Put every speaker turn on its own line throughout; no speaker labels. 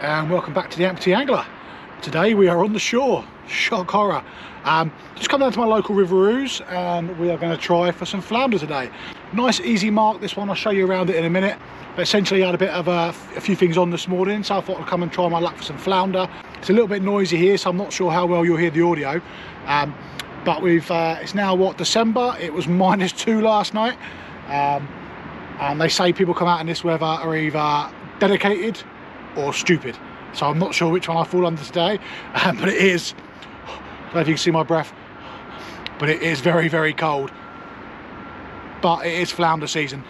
and welcome back to the Amputee Angler. Today we are on the shore. Shock horror. Just come down to my local riverouse and we are going to try for some flounder today. Nice easy mark this one, I'll show you around it in a minute. But essentially I had a bit of a few things on this morning, so I thought I'd come and try my luck for some flounder. It's a little bit noisy here, so I'm not sure how well you'll hear the audio. But it's now what, December? It was -2 last night. And they say people come out in this weather are either dedicated or stupid, so I'm not sure which one I fall under today. But it is, I don't know if you can see my breath, but it is very, very cold. But it is flounder season.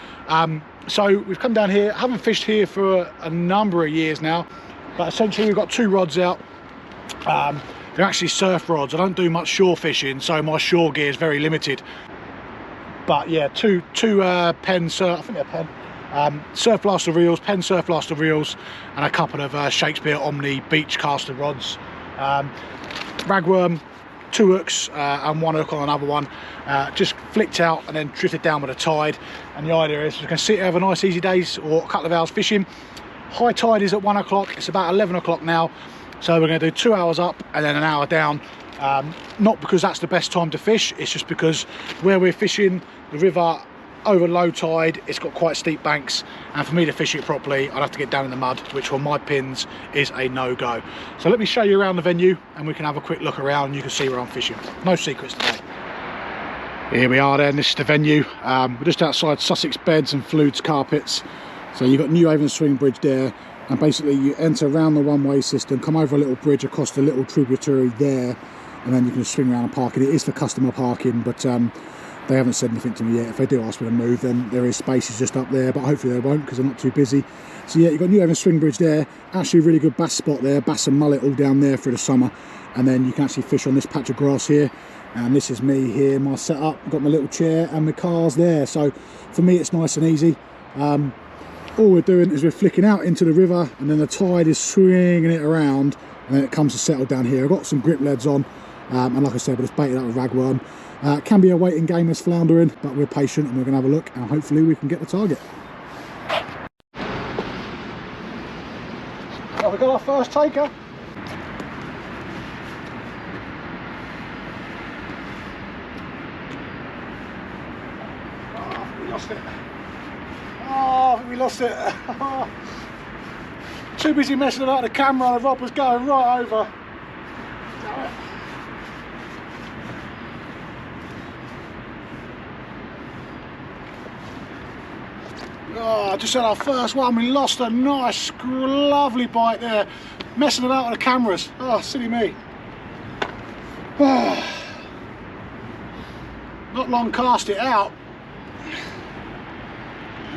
So we've come down here. I haven't fished here for a number of years now, but essentially we've got two rods out. They're actually surf rods. I don't do much shore fishing, so my shore gear is very limited. But yeah, two Penn surf, I think they're Penn, surf blaster reels, Penn surf blaster reels, and a couple of Shakespeare Omni beach caster rods. Ragworm, 2 hooks and 1 hook on another one. Just flicked out and then drifted down with the tide. And the idea is we can sit here, have a nice easy days or a couple of hours fishing. High tide is at 1 o'clock. It's about 11 o'clock now. So we're going to do 2 hours up and then an hour down. Not because that's the best time to fish, it's just because where we're fishing the river over low tide, it's got quite steep banks, and for me to fish it properly I'd have to get down in the mud, which on my pins is a no-go. So let me show you around the venue and we can have a quick look around and you can see where I'm fishing. No secrets today. Here we are then, this is the venue. We're just outside Sussex beds and Flounder carpets. So you've got New Haven Swing Bridge there, and basically you enter around the one-way system, come over a little bridge across the little tributary there, and then you can swing around and park it. It is for customer parking, but they haven't said anything to me yet. If they do ask me to move, then there is spaces just up there, but hopefully they won't because they're not too busy. So yeah, you've got New Haven Swing Bridge there. Actually a really good bass spot there, bass and mullet all down there for the summer. And then you can actually fish on this patch of grass here. And this is me here, my setup. I've got my little chair and my cars there. So for me, it's nice and easy. All we're doing is we're flicking out into the river, and then the tide is swinging it around, and then it comes to settle down here. I've got some grip leads on, and like I said, we're just baited out with ragworm. Can be a waiting game as floundering, but we're patient and we're going to have a look, and hopefully we can get the target. Well, we've got our first taker. Oh, we lost it. Oh, we lost it. Too busy messing about the camera, the rod was going right over. Damn it. Oh, I just had our first one. We lost a nice, lovely bite there. Messing about with the cameras. Oh, silly me. Oh. Not long cast it out.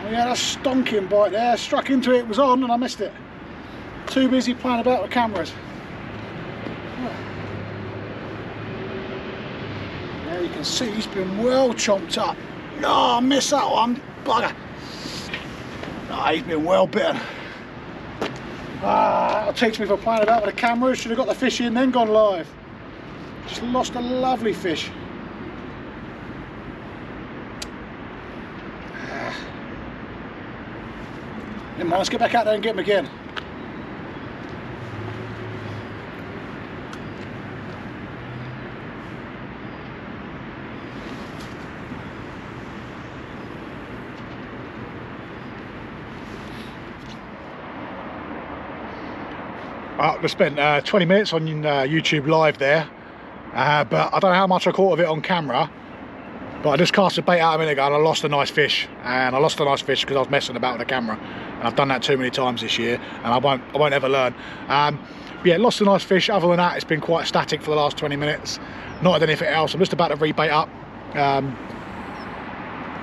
We had a stonking bite there. Struck into it, was on, and I missed it. Too busy playing about with cameras. There you can see he's been well chomped up. No, I missed that one. Bugger. Oh, he's been well bitten. That'll teach me for playing about with the camera. Should have got the fish in, then gone live. Just lost a lovely fish. Never mind, let's get back out there and get him again. I spent 20 minutes on YouTube live there, but I don't know how much I caught of it on camera, but I just cast a bait out a minute ago and I lost a nice fish. And I lost a nice fish because I was messing about with the camera, and I've done that too many times this year, and I won't ever learn. Yeah, lost a nice fish. Other than that, it's been quite static for the last 20 minutes. Not had anything else. I'm just about to rebait up.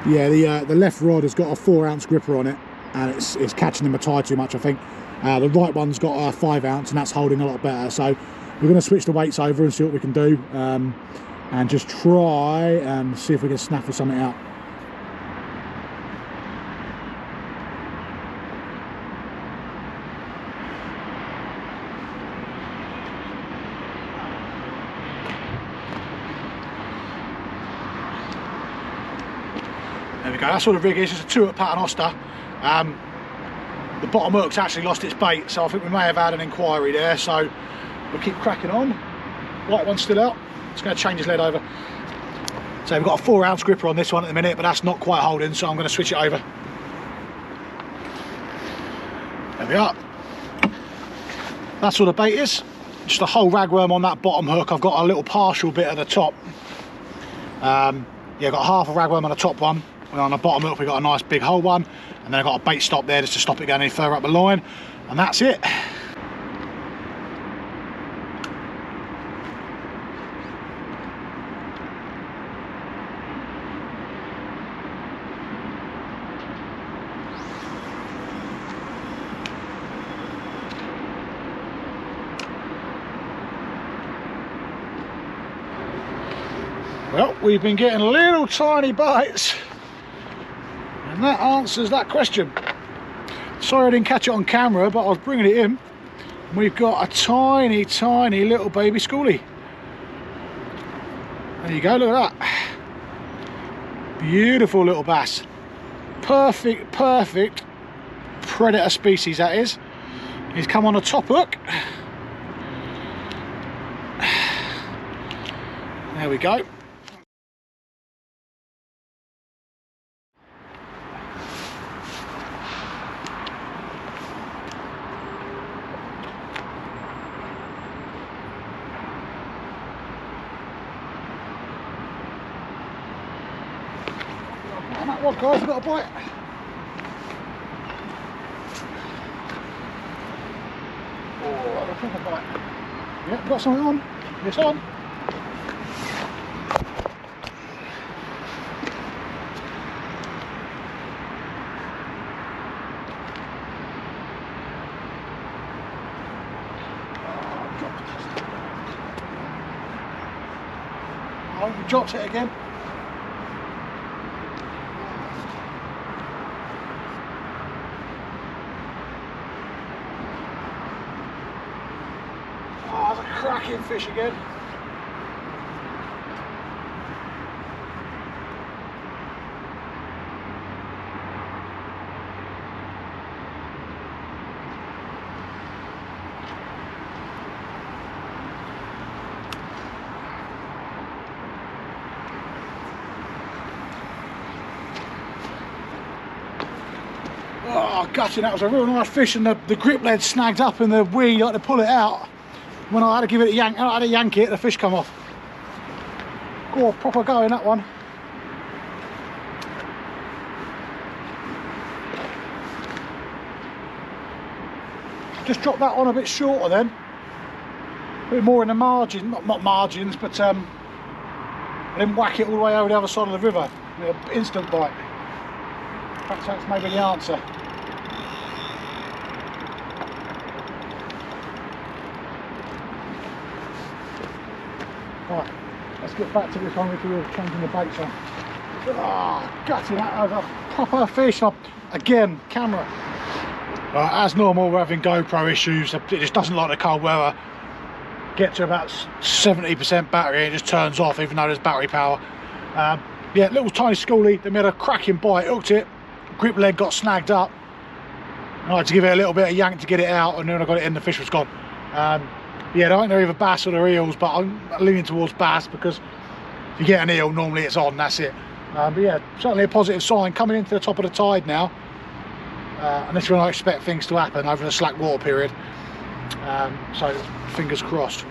Yeah, the left rod has got a 4-ounce gripper on it, and it's catching the tide too much, I think. The right one's got a 5-ounce, and that's holding a lot better. So we're going to switch the weights over and see what we can do, and just try and see if we can snaffle something out. There we go, that's all the rig is, just a 2-hook pattern Oster. the bottom hook's actually lost its bait, so I think we may have had an inquiry there, so we'll keep cracking on. White one's still out. Just going to change his lead over. So we've got a 4-ounce gripper on this one at the minute, but that's not quite holding, so I'm going to switch it over. There we are. That's all the bait is. Just a whole ragworm on that bottom hook. I've got a little partial bit at the top. Yeah, got half a ragworm on the top one. And on the bottom hook, we've got a nice big whole one. And then I've got a bait stop there just to stop it going any further up the line. And that's it. Well, we've been getting little tiny bites, and that answers that question. Sorry I didn't catch it on camera, but I was bringing it in. We've got a tiny, tiny little baby schoolie. There you go, look at that. Beautiful little bass. Perfect, perfect predator species, that is. He's come on a top hook. There we go. On that one, guys, I've got a bite. Oh, I've got a proper bite. Yep, got something on. It's on. Oh, we dropped it again. Oh, that's a cracking fish again. Oh, gutting, that was a real nice fish, and the grip lead snagged up in the weed. I had to pull it out. When I had to give it a yank, I had to yank it, the fish come off. Oh, proper going, that one. Just dropped that on a bit shorter then. A bit more in the margin, not margins, but I didn't whack it all the way over the other side of the river. Instant bite. Perhaps that's maybe the answer. Right, let's get back to this one if we were changing the baits on. Ah, gutting, that was a proper fish. Again, camera. As normal, we're having GoPro issues. It just doesn't like the cold weather. Get to about 70% battery and it just turns off even though there's battery power. Yeah, little tiny schoolie. They made a cracking bite, hooked it. Grip leg got snagged up. I had to give it a little bit of yank to get it out, and then I got it in, the fish was gone. Yeah, I don't know either bass or they're eels, but I'm leaning towards bass because if you get an eel, normally it's on, that's it. But yeah, certainly a positive sign coming into the top of the tide now. And this is when I expect things to happen over the slack water period. So fingers crossed.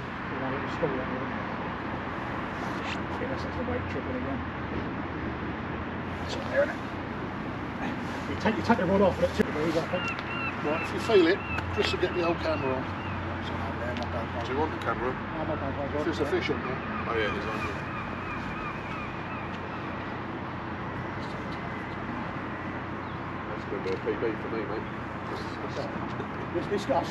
You take the rod off and it typically is, I think.
Right, if you feel it, just to get the old camera on. Do you want the camera?
No,
there's a fish on there.
Oh yeah, there's on there. That's going to be a PB for me, mate.
I said at the start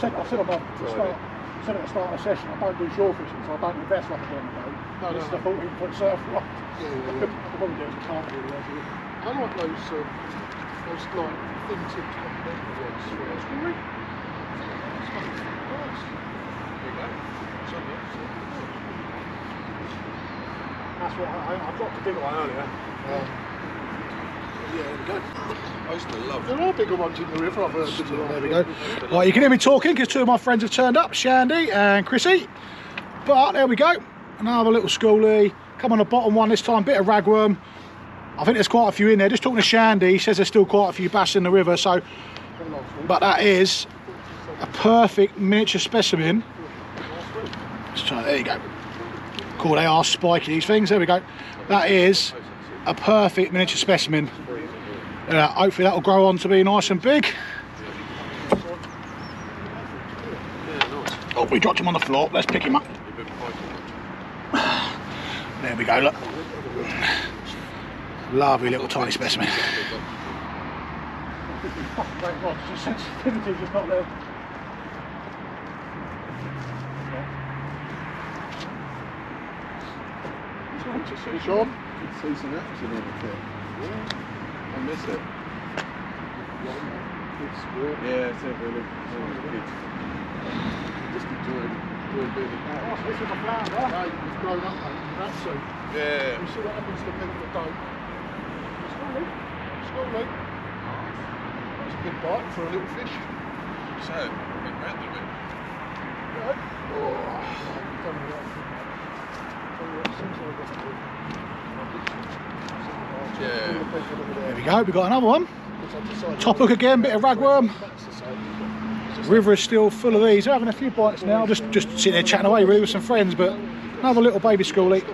of the session, I don't do shore fishing, so I don't invest like I do on the boat.
No,
this is a 14-foot surf rod.
Yeah.
I could probably do it, I can't do it actually.
I like those like thin tipped continental rods for a schoolie.
That's what I dropped a big one earlier.
Yeah, there we go.
I used to love
There are bigger ones in the river, I've heard.
There we go. Right, you can hear me talking because two of my friends have turned up, Shandy and Chrissy. But there we go, another little schoolie. Come on the bottom one this time, bit of ragworm. I think there's quite a few in there. Just talking to Shandy, he says there's still quite a few bass in the river. So, but that is a perfect miniature specimen. Let's try, there you go. Cool, they are spiky, these things. There we go. That is a perfect miniature specimen. Hopefully that will grow on to be nice and big. Oh, we dropped him on the floor. Let's pick him up. There we go, look. Lovely little tiny specimen. Sensitivity's just not there.
You sure?
see some action on the tip. I miss it. Yeah, it's a really good. Just enjoy being a cat.
Oh, this is a flounder. No, he's grown up, mate. That's so.
Yeah.
You see what happens to people that don't. Schoolie. That's a good bite for a little fish.
So, went round a bit.
Right.
Yeah.
There we go, we've got another one. Top hook again, bit of ragworm. River is still full of these. They're having a few bites now, just sitting there chatting away really with some friends, but another little baby schoolie.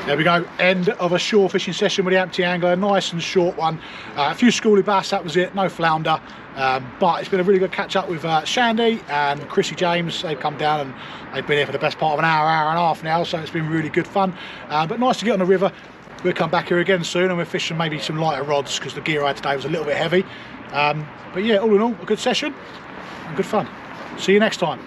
There we go, end of a shore fishing session with the Amputee Angler, nice and short one. A few schoolie bass, that was it, no flounder. But it's been a really good catch up with Shandy and Chrissy James. They've come down and they've been here for the best part of an hour, hour and a half now, so it's been really good fun. But nice to get on the river. We'll come back here again soon and we're fishing maybe some lighter rods because the gear I had today was a little bit heavy. But yeah, all in all, a good session and good fun. See you next time.